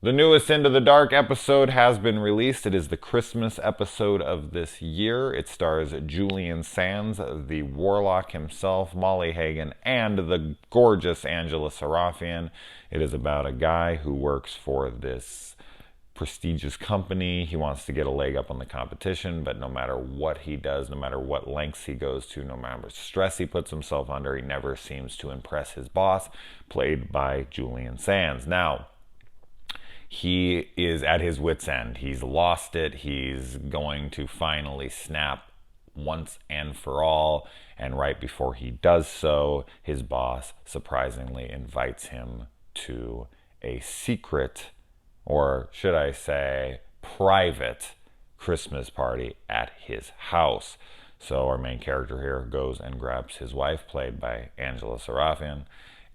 The newest Into the Dark episode has been released. It is the Christmas episode of this year. It stars Julian Sands, the warlock himself, Molly Hagan, and the gorgeous Angela Sarafian. It is about a guy who works for this prestigious company. He wants to get a leg up on the competition, but no matter what he does, no matter what lengths he goes to, no matter what stress he puts himself under, he never seems to impress his boss, played by Julian Sands. Now, he is at his wit's end. He's lost it. He's going to finally snap once and for all. And right before he does so, his boss surprisingly invites him to a secret, or should I say, private Christmas party at his house. So our main character here goes and grabs his wife, played by Angela Sarafian,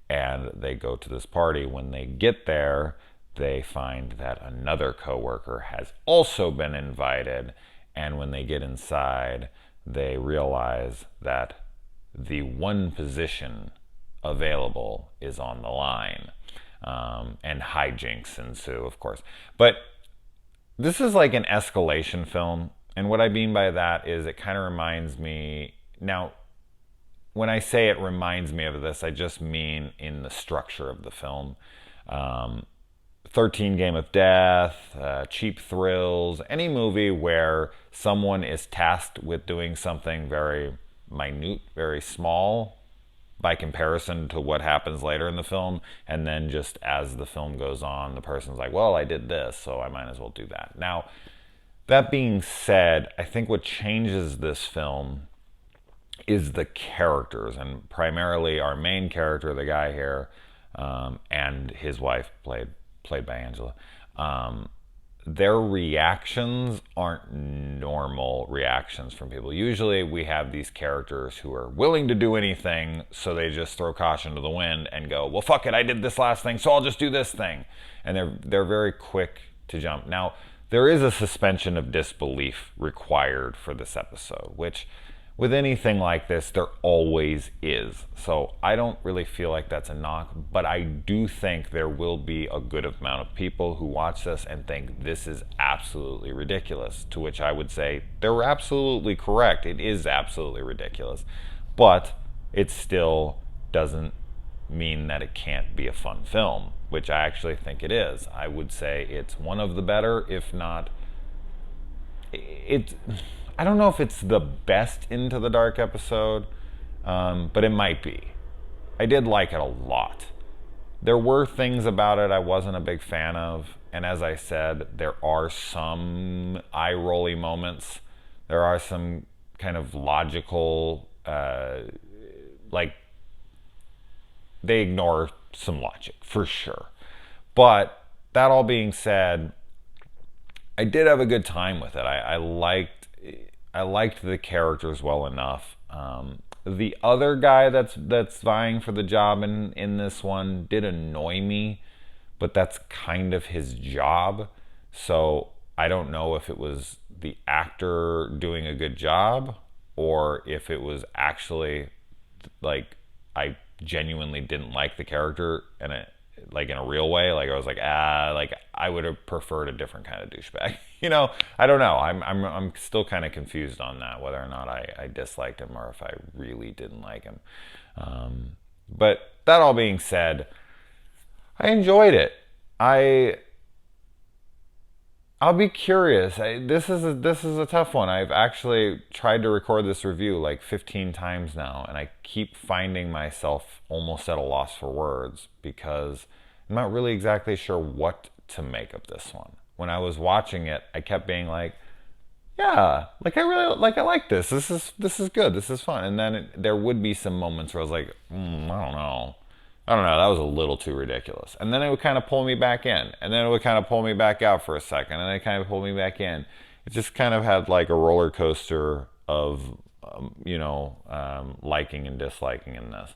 and they go to this party. When they get there, they find that another coworker has also been invited, and when they get inside, they realize that the one position available is on the line, and hijinks ensue, of course. But this is like an escalation film, and what I mean by that is it kind of reminds me. Now, when I say it reminds me of this, I just mean in the structure of the film. 13 Game of Death, Cheap Thrills, any movie where someone is tasked with doing something very minute, very small by comparison to what happens later in the film, and then just as the film goes on, the person's like, well, I did this, so I might as well do that. Now, that being said, I think what changes this film is the characters, and primarily our main character, the guy here, and his wife, played by Angela. Their reactions aren't normal reactions from people. Usually we have these characters who are willing to do anything, so they just throw caution to the wind and go, well, fuck it, I did this last thing, so I'll just do this thing. And they're very quick to jump. Now, there is a suspension of disbelief required for this episode, which with anything like this, there always is. So I don't really feel like that's a knock, but I do think there will be a good amount of people who watch this and think this is absolutely ridiculous, to which I would say they're absolutely correct. It is absolutely ridiculous, but it still doesn't mean that it can't be a fun film, which I actually think it is. I would say it's one of the better, if not, it's, I don't know if it's the best Into the Dark episode, but it might be. I did like it a lot. There were things about it I wasn't a big fan of, and as I said, there are some eye-rolly moments. There are some kind of logical, like, they ignore some logic, for sure. But that all being said, I did have a good time with it. I liked the characters well enough. The other guy that's vying for the job in this one did annoy me, but that's kind of his job. So I don't know if it was the actor doing a good job or if it was actually like I genuinely didn't like the character and it like in a real way. Like I was like I would have preferred a different kind of douchebag. I don't know. I'm still kind of confused on that, whether or not I disliked him or if I really didn't like him. But that all being said, I enjoyed it. I'll be curious. This is a tough one. I've actually tried to record this review like 15 times now, and I keep finding myself almost at a loss for words because I'm not really exactly sure what to make of this one. When I was watching it, I kept being like, yeah, like I like this. This is good. This is fun. And then there would be some moments where I was like, I don't know. That was a little too ridiculous. And then it would kind of pull me back in. And then it would kind of pull me back out for a second. And then it kind of pulled me back in. It just kind of had like a roller coaster of, liking and disliking in this.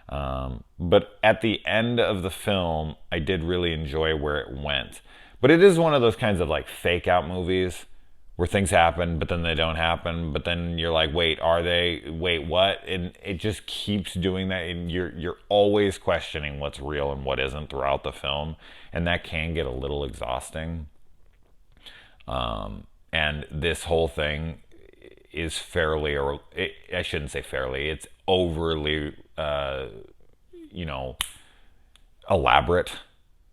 But at the end of the film, I did really enjoy where it went. But it is one of those kinds of like fake out movies where things happen, but then they don't happen, but then you're like, wait, are they? Wait, what? And it just keeps doing that, and you're always questioning what's real and what isn't throughout the film, and that can get a little exhausting. And this whole thing is fairly, or I shouldn't say fairly, it's overly, you know, elaborate,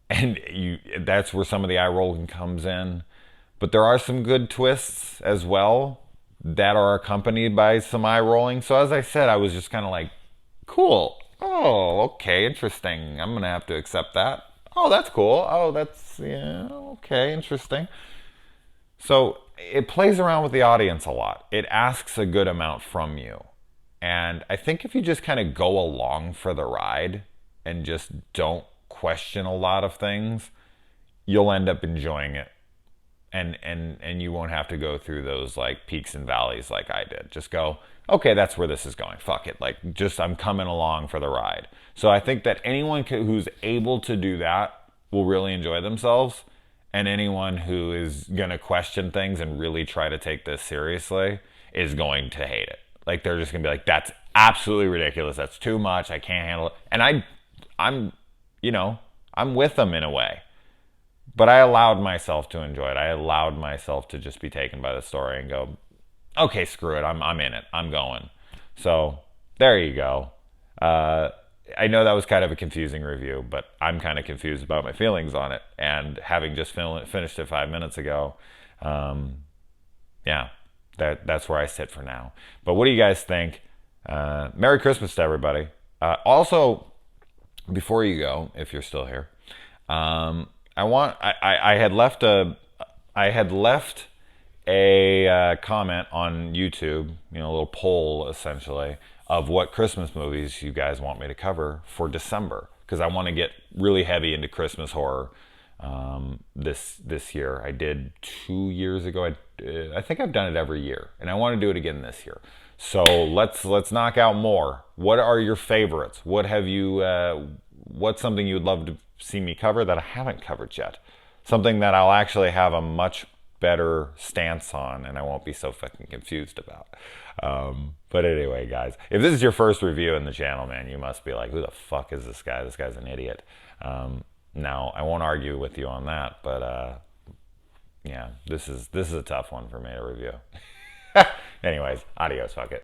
and that's where some of the eye rolling comes in. But there are some good twists as well that are accompanied by some eye rolling. So as I said, I was just kind of like, cool. Oh, okay, interesting. I'm gonna have to accept that. Oh, that's cool. Oh, that's, yeah, okay, interesting. So it plays around with the audience a lot. It asks a good amount from you. And I think if you just kind of go along for the ride and just don't question a lot of things, you'll end up enjoying it. And you won't have to go through those like peaks and valleys like I did. Just go, okay, that's where this is going. Fuck it. Like, just I'm coming along for the ride. So I think that anyone who's able to do that will really enjoy themselves. And anyone who is going to question things and really try to take this seriously is going to hate it. Like, they're just going to be like, that's absolutely ridiculous. That's too much. I can't handle it. And I'm, you know, I'm with them in a way. But I allowed myself to enjoy it. I allowed myself to just be taken by the story and go, okay, screw it. I'm in it. I'm going. So there you go. I know that was kind of a confusing review, but I'm kind of confused about my feelings on it. And having just finished it 5 minutes ago, yeah, that's where I sit for now. But what do you guys think? Merry Christmas to everybody. Also, before you go, if you're still here, I had left a comment on YouTube, you know, a little poll essentially of what Christmas movies you guys want me to cover for December, because I want to get really heavy into Christmas horror this year. I did 2 years ago. I think I've done it every year, and I want to do it again this year. So let's knock out more. What are your favorites? What have you? What's something you would love to see me cover that I haven't covered yet? Something that I'll actually have a much better stance on, and I won't be so fucking confused about. But anyway, guys, if this is your first review in the channel, man, you must be like, who the fuck is this guy? This guy's an idiot. Now, I won't argue with you on that, but yeah, this is a tough one for me to review. Anyways, adios, fuck it.